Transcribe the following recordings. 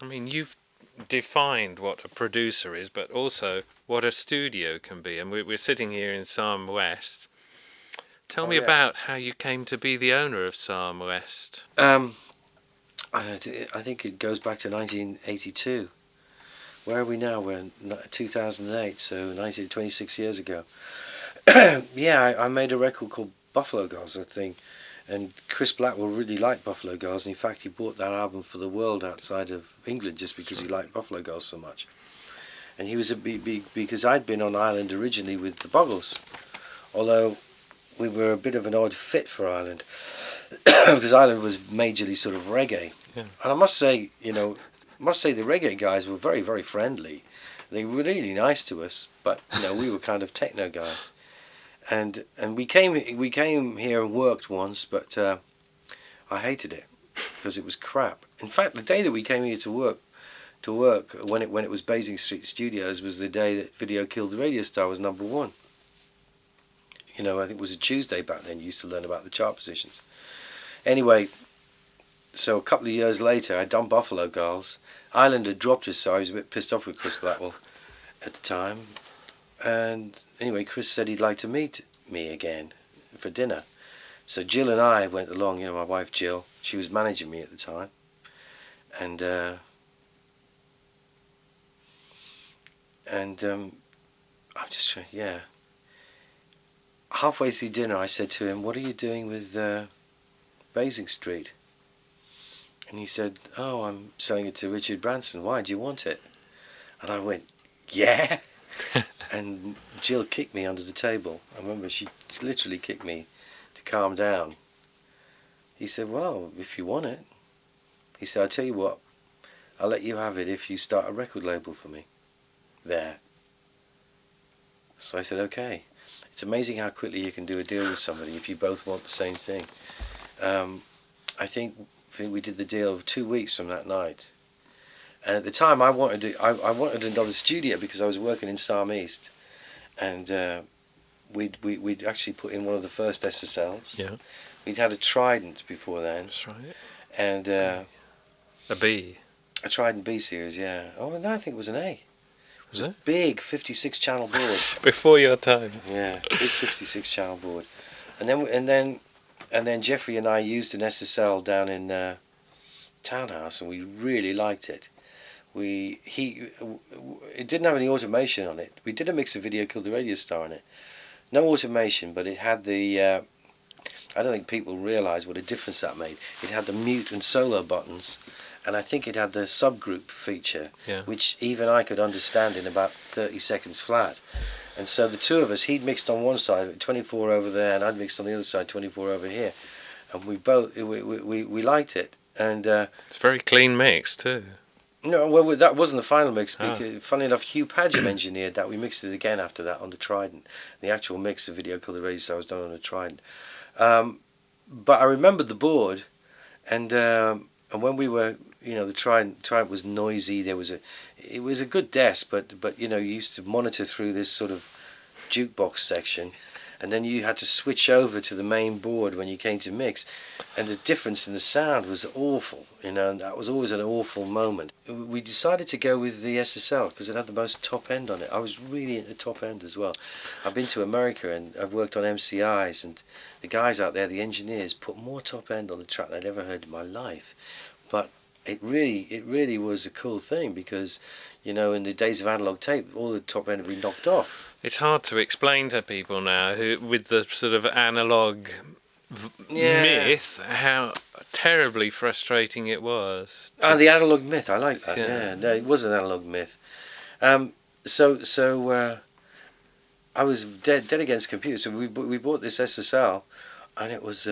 I mean, you've defined what a producer is, but also what a studio can be. And we're sitting here in SARM West. Tell Oh me yeah. about how you came to be the owner of SARM West. Um, I think it goes back to 1982. Where are we now? We're in 2008, so 26 years ago. Yeah, I made a record called Buffalo Girls, I think, and Chris Blackwell really liked Buffalo Girls, and in fact he bought that album for the world outside of England just because he liked Buffalo Girls so much. And he was because I'd been on Ireland originally with the Buggles, although we were a bit of an odd fit for Ireland because Ireland was majorly sort of reggae. Yeah. And I must say, the reggae guys were very, very friendly. They were really nice to us, but we were kind of techno guys. And we came here and worked once, but I hated it because it was crap. In fact, the day that we came here to work when it was Basing Street Studios was the day that Video Killed the Radio Star was #1. I think it was a Tuesday back then. You used to learn about the chart positions. Anyway, so a couple of years later, I'd done Buffalo Girls. Ireland had dropped us, so I was a bit pissed off with Chris Blackwell at the time. And anyway, Chris said he'd like to meet me again for dinner. So Jill and I went along, my wife Jill. She was managing me at the time. And I'm just trying, yeah. Halfway through dinner, I said to him, "What are you doing with Basing Street?" And he said, "Oh, I'm selling it to Richard Branson. Why, do you want it?" And I went, "Yeah." And Jill kicked me under the table. I remember she literally kicked me to calm down. He said, "Well, if you want it." He said, "I'll tell you what, I'll let you have it if you start a record label for me there." So I said, "Okay." It's amazing how quickly you can do a deal with somebody if you both want the same thing. I think we did the deal 2 weeks from that night. And at the time, I wanted another studio because I was working in SARM East, and we'd actually put in one of the first SSLs. Yeah. We'd had a Trident before then. That's right. And a B. A Trident B series, yeah. Oh no, I think it was an A. Was it? Big 56 channel board. Before your time. Yeah, big 56 channel board. And then Jeffrey and I used an SSL down in Townhouse, and we really liked it. It didn't have any automation on it. We did a mix of Video Killed the Radio Star on it. No automation, but it had the I don't think people realise what a difference that made. It had the mute and solo buttons, and I think it had the subgroup feature, Yeah. which even I could understand in about 30 seconds flat. And so the two of us, he'd mixed on one side, 24 over there, and I'd mixed on the other side, 24 over here. And we liked it. And It's very clean mix too. no, well, that wasn't the final mix. Because, funny enough, Hugh Padgham engineered that. We mixed it again after that on the Trident. The actual mix of Video Killed the Radio Star was done on the Trident. But I remembered the board, and when we were, the Trident was noisy. It was a good desk, but you used to monitor through this sort of jukebox section, and then you had to switch over to the main board when you came to mix, and the difference in the sound was awful. And that was always an awful moment. We decided to go with the SSL because it had the most top end on it. I was really into top end as well. I've been to America and I've worked on MCIs, and the guys out there, the engineers, put more top end on the track than I'd ever heard in my life. But it really was a cool thing because, in the days of analog tape, all the top end had been knocked off. It's hard to explain to people now with the sort of analog myth how terribly frustrating it was. The analog myth, I like that. Yeah, no, it was an analog myth. So I was dead against computers. So we bought this SSL, and it was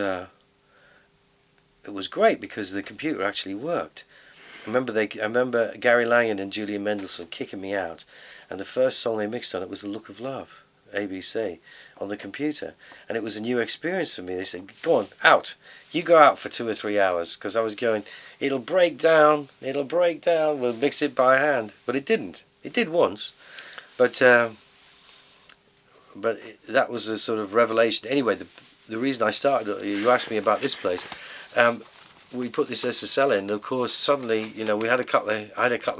great because the computer actually worked. I remember Gary Langan and Julian Mendelssohn kicking me out, and the first song they mixed on it was "The Look of Love," ABC, on the computer, and it was a new experience for me. They said, "Go on, out. You go out for 2 or 3 hours," because I was going, "It'll break down. We'll mix it by hand," but it didn't. It did once, but that was a sort of revelation. Anyway, the reason I started, you asked me about this place. we put this SSL in. Of course, suddenly, you know, I had a couple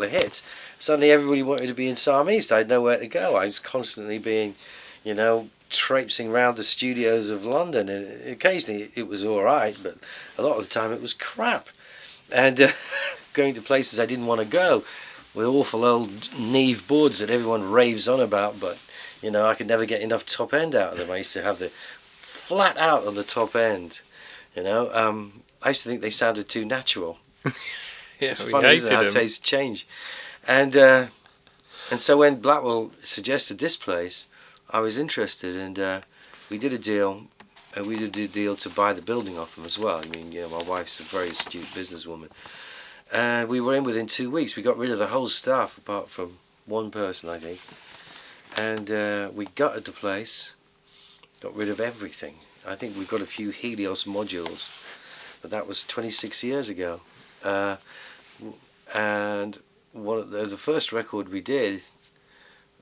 of hits. Suddenly, everybody wanted to be in SARM East. I had nowhere to go. I was constantly being, you know, traipsing around the studios of London, and occasionally it was all right, but a lot of the time it was crap. And going to places I didn't want to go, with awful old Neve boards that everyone raves on about, but you know, I could never get enough top end out of them. I used to have the flat out on the top end. You know, I used to think they sounded too natural. Yeah, it's funny, isn't it, how tastes change. And so when Blackwell suggested this place, I was interested, and we did a deal. We did a deal to buy the building off them as well. I mean, you know, my wife's a very astute businesswoman. And we were in within 2 weeks. We got rid of the whole staff apart from one person, I think. And we gutted the place, got rid of everything. I think we've got a few Helios modules, but that was 26 years ago. And the first record we did,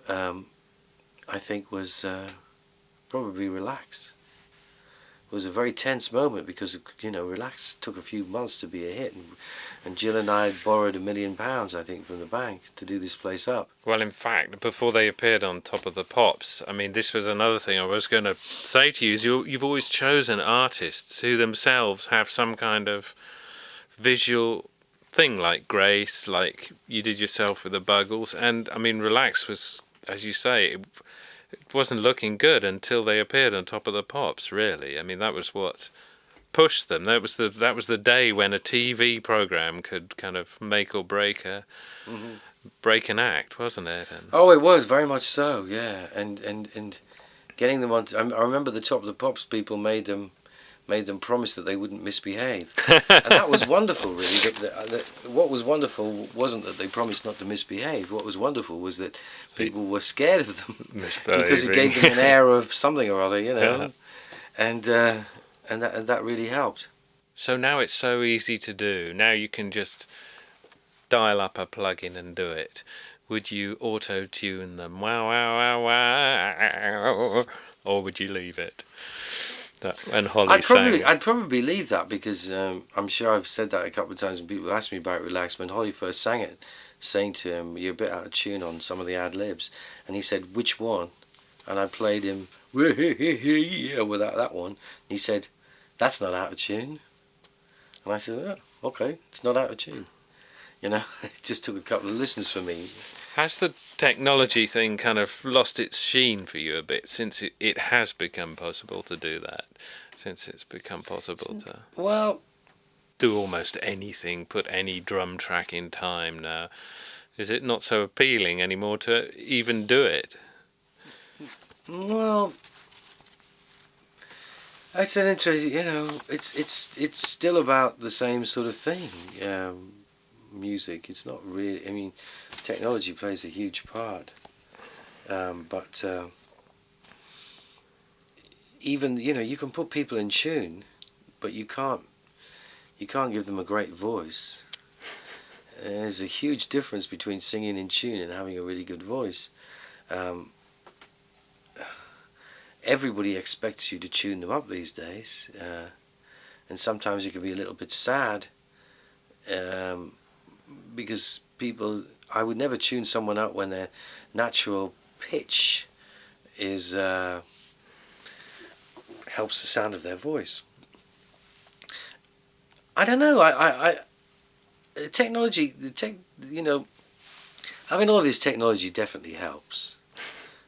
I think, was probably Relaxed. It was a very tense moment because, you know, Relaxed took a few months to be a hit, and Jill and I had borrowed £1 million, I think, from the bank to do this place up. Well, in fact, before they appeared on Top of the Pops, I mean, this was another thing I was going to say to you, is you've always chosen artists who themselves have some kind of visual thing, like Grace, like you did yourself with the Buggles, and, I mean, Relax was, as you say, it wasn't looking good until they appeared on Top of the Pops, really. I mean, that was what pushed them. That was the day when a TV program could kind of make or break break an act, wasn't it? And oh, it was very much so, yeah. And getting them on. I remember the Top of the Pops people made them promise that they wouldn't misbehave, and that was wonderful, really. What was wonderful wasn't that they promised not to misbehave. What was wonderful was that people were scared of them because it gave them an air of something or other, you know. Yeah. And that really helped. So now it's so easy to do. Now you can just dial up a plug-in and do it. Would you auto-tune them? Wow, wow, wow, wow. Or would you leave it? And Holly I'd probably leave that because I'm sure I've said that a couple of times when people ask me about Relax. When Holly first sang it, saying to him, "You're a bit out of tune on some of the ad-libs," and he said, "Which one?" And I played him with that one. And he said, "That's not out of tune." And I said, "Oh, okay, it's not out of tune." You know, it just took a couple of listens for me. Has the technology thing kind of lost its sheen for you a bit since it has become possible to do that? Since it's become possible to do almost anything, put any drum track in time now. Is it not so appealing anymore to even do it? Well, that's an interesting, you know, it's still about the same sort of thing. Music, it's not really, I mean, technology plays a huge part, but even, you know, you can put people in tune, but you can't give them a great voice. There's a huge difference between singing in tune and having a really good voice. Everybody expects you to tune them up these days, and sometimes it can be a little bit sad, because I would never tune someone up when their natural pitch is helps the sound of their voice. I don't know. Technology, you know, having all this technology definitely helps.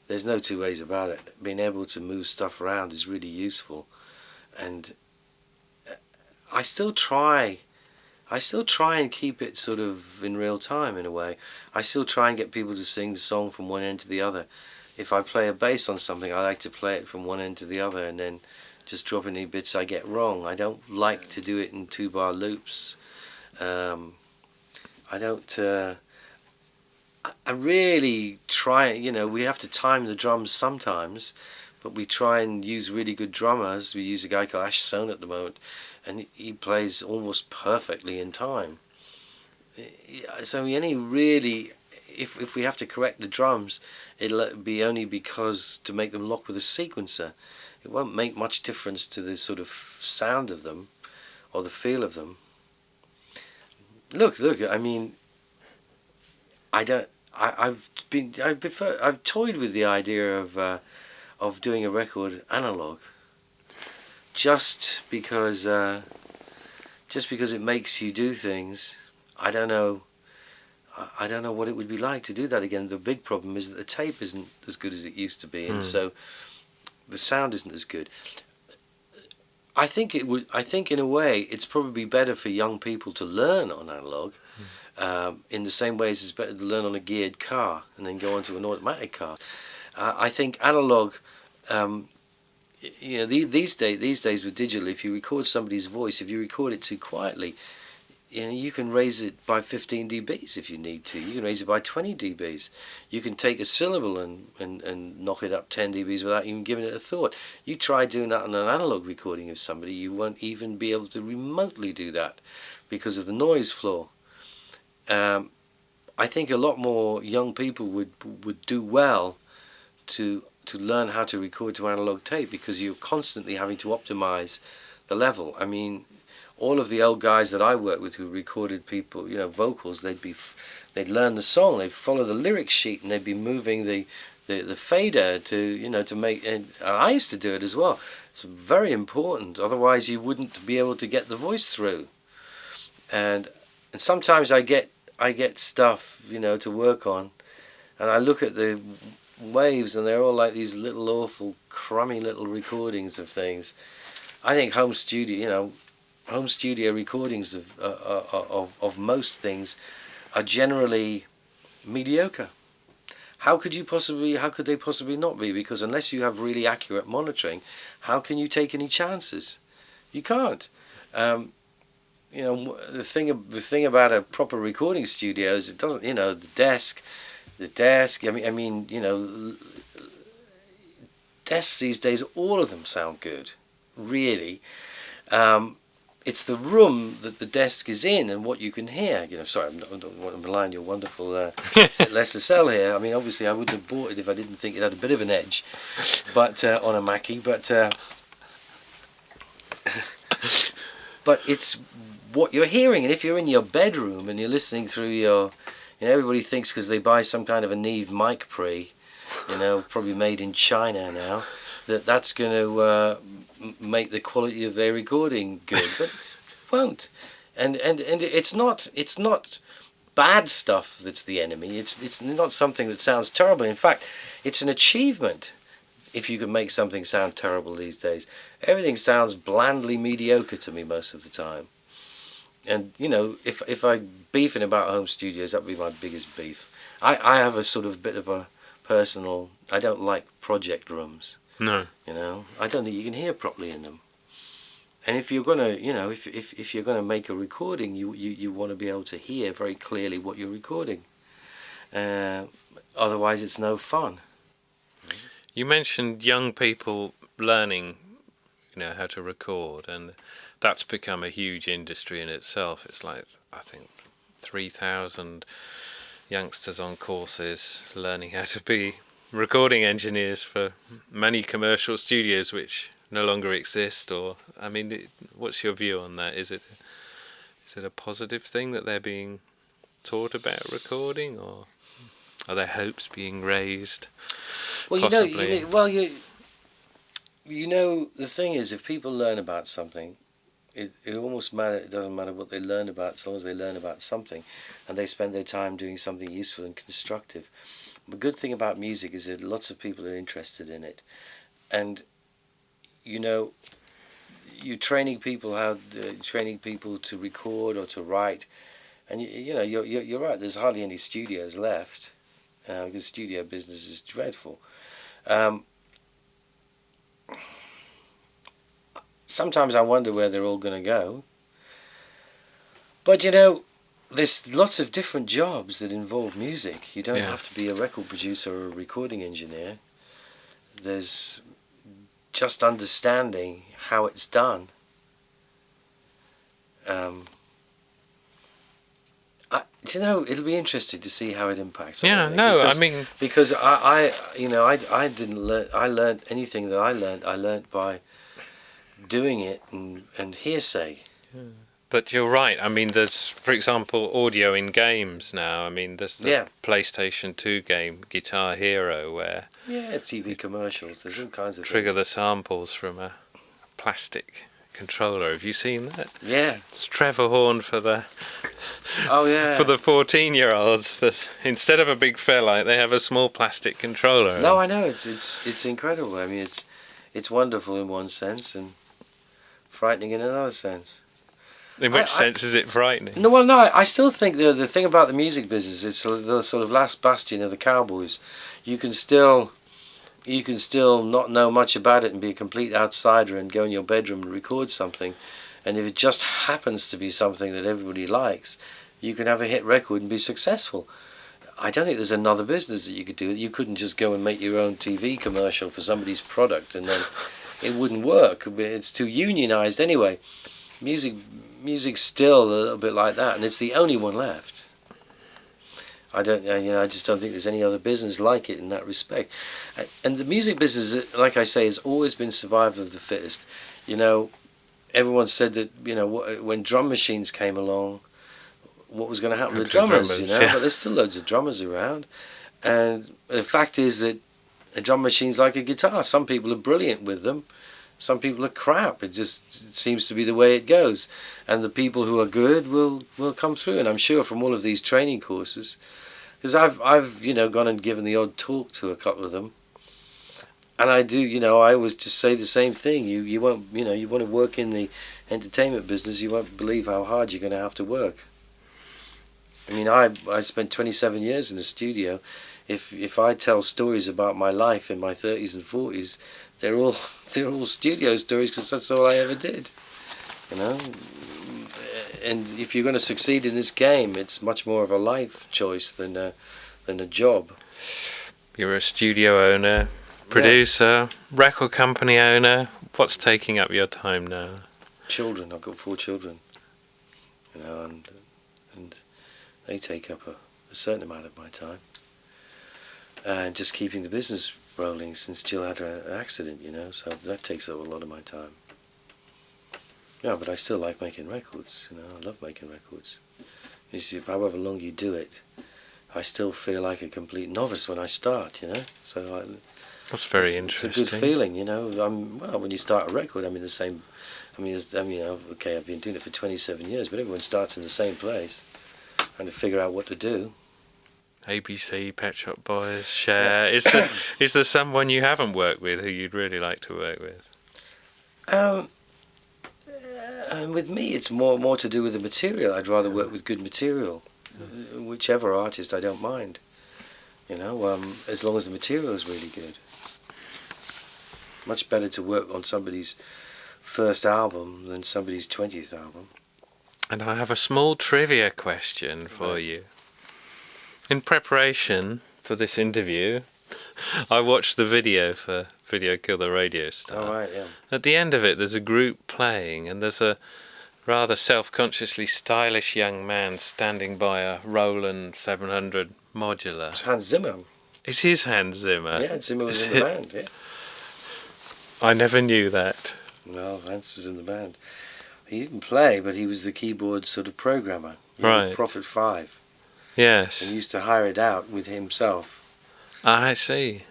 There's no two ways about it. Being able to move stuff around is really useful, and I still try and keep it sort of in real time in a way. I still try and get people to sing the song from one end to the other. If I play a bass on something, I like to play it from one end to the other and then just drop any bits I get wrong. I don't like to do it in 2-bar loops. I don't. I really try. You know, we have to time the drums sometimes, but we try and use really good drummers. We use a guy called Ash Sohn at the moment, and he plays almost perfectly in time. So if we have to correct the drums, it'll be only because to make them lock with a sequencer. It won't make much difference to the sort of sound of them or the feel of them. look. I mean, I don't. I've toyed with the idea of doing a record analog, just because it makes you do things. I don't know. I don't know what it would be like to do that again. The big problem is that the tape isn't as good as it used to be, and so the sound isn't as good. I think it would. I think in a way it's probably better for young people to learn on analog, in the same way as it's better to learn on a geared car and then go on to an automatic car. I think analog. These days with digital, if you record somebody's voice, if you record it too quietly, you can raise it by 15 dBs if you need to. You can raise it by 20 dBs. You can take a syllable and knock it up 10 dBs without even giving it a thought. You try doing that on an analog recording of somebody, you won't even be able to remotely do that because of the noise floor. I think a lot more young people would do well to learn how to record to analog tape, because you're constantly having to optimize the level. I mean, all of the old guys that I worked with who recorded people, vocals, they'd learn the song, they'd follow the lyric sheet, and they'd be moving the fader to make. And I used to do it as well. It's very important. Otherwise, you wouldn't be able to get the voice through. And sometimes I get stuff to work on, and I look at the waves, and they're all like these little awful crummy little recordings of things. I think home studio recordings of most things are generally mediocre. How could they possibly not be? Because unless you have really accurate monitoring, how can you take any chances? You can't. The thing about a proper recording studio is it doesn't. The desk. I mean, desks these days, all of them sound good, really. It's the room that the desk is in and what you can hear. Sorry, I don't want to malign your wonderful Lester Cell here. I mean, obviously, I wouldn't have bought it if I didn't think it had a bit of an edge, but on a Mackie. But it's what you're hearing, and if you're in your bedroom and you're listening through your, everybody thinks because they buy some kind of a Neve mic pre, probably made in China now, that's going to make the quality of their recording good, but it won't. And it's not bad stuff that's the enemy. It's not something that sounds terrible. In fact, it's an achievement if you can make something sound terrible these days. Everything sounds blandly mediocre to me most of the time. And if I'm beefing about home studios, that would be my biggest beef. I have a sort of bit of a personal. I don't like project rooms. No. I don't think you can hear properly in them. And if you're gonna, if you're gonna make a recording, you want to be able to hear very clearly what you're recording. Otherwise, it's no fun. You mentioned young people learning, how to record, and that's become a huge industry in itself. It's like, I think, 3,000 youngsters on courses learning how to be recording engineers for many commercial studios which no longer exist. Or, I mean, what's your view on that? Is it a positive thing that they're being taught about recording, or are their hopes being raised? Well, possibly? The thing is, if people learn about something, it almost matter. It doesn't matter what they learn about, as long as they learn about something, and they spend their time doing something useful and constructive. The good thing about music is that lots of people are interested in it, and you're training people to record or to write, and you're right. There's hardly any studios left because studio business is dreadful. Sometimes I wonder where they're all going to go. But there's lots of different jobs that involve music. You don't have to be a record producer or a recording engineer. There's just understanding how it's done. It'll be interesting to see how it impacts. Because I didn't learn. I learned anything that I learned by doing it and hearsay. Yeah. But you're right. I mean, there's, for example, audio in games now. I mean, there's the PlayStation 2 game, Guitar Hero, where TV commercials. There's all kinds of trigger things. the samples from a plastic controller. Have you seen that? Yeah. It's Trevor Horn for the for the 14-year-olds. Instead of a big Fairlight, they have a small plastic controller. No, I know it's incredible. I mean, it's wonderful in one sense and frightening in another sense. In which sense is it frightening? No, well, no. I still think the thing about the music business, it's the sort of last bastion of the cowboys. You can still not know much about it and be a complete outsider and go in your bedroom and record something, and if it just happens to be something that everybody likes, you can have a hit record and be successful. I don't think there's another business that you could do. You couldn't just go and make your own TV commercial for somebody's product and then it wouldn't work. It's too unionized anyway. Music's still a little bit like that, and it's the only one left. I just don't think there's any other business like it in that respect. And the music business, like I say, has always been survival of the fittest. You know, everyone said that, you know, when drum machines came along, what was going to happen to drummers, you know? Yeah. But there's still loads of drummers around. And the fact is that a drum machine's like a guitar. Some people are brilliant with them. Some people are crap. It seems to be the way it goes. And the people who are good will come through. And I'm sure from all of these training courses, because I've gone and given the odd talk to a couple of them, and I do, I always just say the same thing. You won't, you want to work in the entertainment business, you won't believe how hard you're going to have to work. I mean, I spent 27 years in the studio. If I tell stories about my life in my 30s and 40s, they're all studio stories because that's all I ever did, And if you're going to succeed in this game, it's much more of a life choice than a job. You're a studio owner, producer, record company owner. What's taking up your time now? Children. I've got 4 children, and they take up a certain amount of my time. And just keeping the business rolling since Jill had her accident, so that takes up a lot of my time. Yeah, but I still like making records, I love making records. You see, however long you do it, I still feel like a complete novice when I start, So that's very interesting. It's a good feeling, when you start a record, I've been doing it for 27 years, but everyone starts in the same place, trying to figure out what to do. ABC, Pet Shop Boys, Cher. Is there someone you haven't worked with who you'd really like to work with? And with me, it's more to do with the material. I'd rather work with good material. Whichever artist, I don't mind. As long as the material is really good. Much better to work on somebody's first album than somebody's 20th album. And I have a small trivia question for you. In preparation for this interview, I watched the video for Video Kill the Radio Star. Oh, right, yeah. At the end of it, there's a group playing, and there's a rather self-consciously stylish young man standing by a Roland 700 modular. It's Hans Zimmer. It is Hans Zimmer. Yeah, Zimmer was in the band, yeah. I never knew that. No, Hans was in the band. He didn't play, but he was the keyboard sort of programmer. Right. Prophet 5. Yes. And he used to hire it out with himself. I see.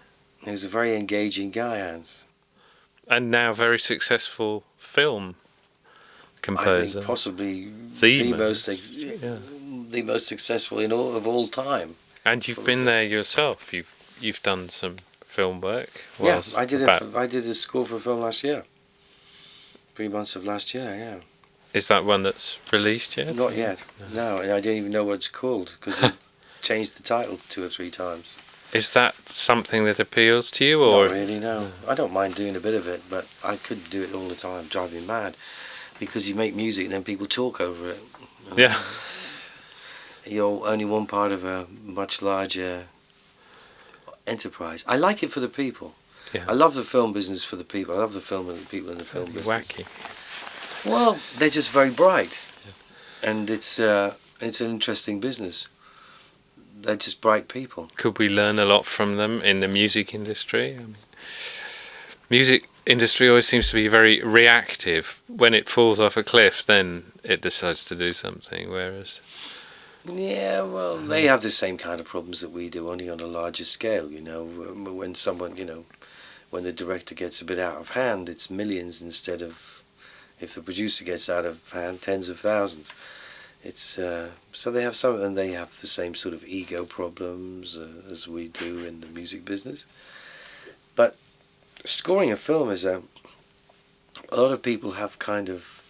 He was a very engaging guy, Hans. And now very successful film composer. I think possibly the most successful of all time. And you've been there yourself. You've done some film work. Yes, I did a score for a film last year. 3 months of last year, yeah. Is that one that's released yet? Not yet. No, and I didn't even know what it's called because they changed the title 2 or 3 times. Is that something that appeals to you, or? Not really, no. I don't mind doing a bit of it, but I couldn't do it all the time. Drive me mad, because you make music and then people talk over it. Yeah. You're only one part of a much larger enterprise. I like it for the people. Yeah. I love the film business for the people. I love the film and the people in the film business. Wacky. Well, they're just very bright, and it's an interesting business. They're just bright people. Could we learn a lot from them in the music industry? I mean, music industry always seems to be very reactive. When it falls off a cliff, then it decides to do something. Whereas, Yeah, well, they have the same kind of problems that we do, only on a larger scale. You know, when someone, you know, when the director gets a bit out of hand, it's millions instead of, if the producer gets out of hand, tens of thousands. It's so they have some, and they have the same sort of ego problems as we do in the music business. But scoring a film is a lot of people have kind of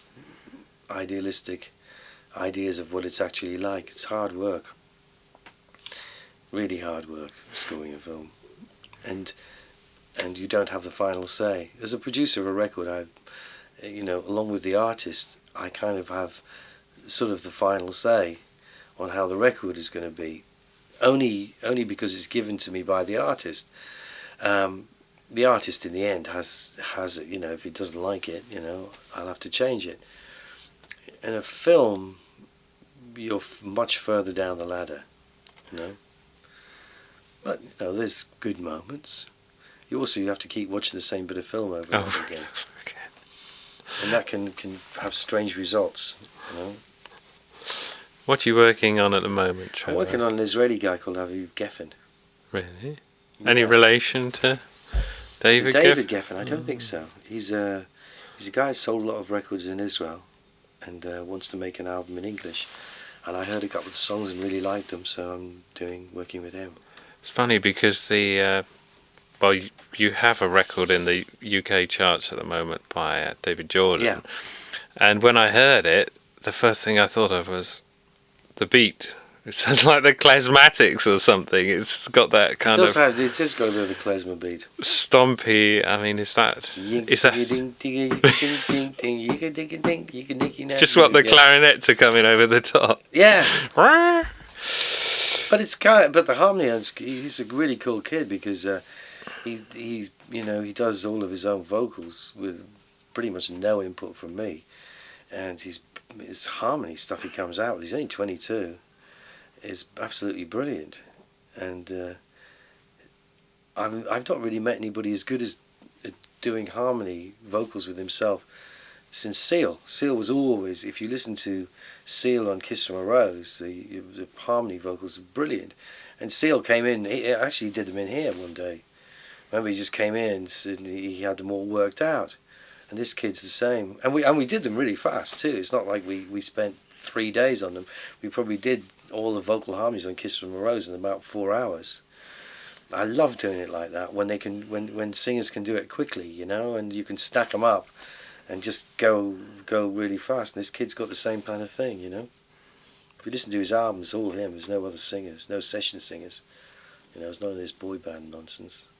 idealistic ideas of what it's actually like. It's hard work, really hard work, scoring a film, and you don't have the final say. As a producer of a record, you know, along with the artist, I kind of have sort of the final say on how the record is going to be, only because it's given to me by the artist. The artist in the end has it, you know, if he doesn't like it, you know, I'll have to change it. In a film, you're much further down the ladder, you know. But, you know, there's good moments. You have to keep watching the same bit of film over and over again. Okay. And that can have strange results, you know. What are you working on at the moment, Trevor? I'm working on an Israeli guy called Aviv Geffen. Really? Any relation to David Geffen? David Geffen? I don't think so. He's a guy who sold a lot of records in Israel and wants to make an album in English. And I heard a couple of songs and really liked them, so I'm working with him. It's funny because well, you have a record in the UK charts at the moment by David Jordan. Yeah. And when I heard it, the first thing I thought of was the beat. It sounds like the Klezmatics or something. It's got that kind of... It has got a bit of a klezmer beat. Stompy. I mean, is that... It's just what the clarinets are coming over the top. Yeah. But it's but the harmony, he's a really cool kid because he's you know, he does all of his own vocals with pretty much no input from me, and his harmony stuff he comes out with, he's only 22, is absolutely brilliant. And I've not really met anybody as good as doing harmony vocals with himself since Seal. Seal was always, if you listen to Seal on Kiss from a Rose, the harmony vocals are brilliant. And Seal came in, he actually did them in here one day. Remember, he just came in and he had them all worked out. And this kid's the same. And we did them really fast too. It's not like we spent 3 days on them. We probably did all the vocal harmonies on Kiss from a Rose in about 4 hours. I love doing it like that, when when singers can do it quickly, you know, and you can stack them up and just go really fast. And this kid's got the same kind of thing, you know. If you listen to his albums, all him. There's no other singers, no session singers. You know, it's none of this boy band nonsense.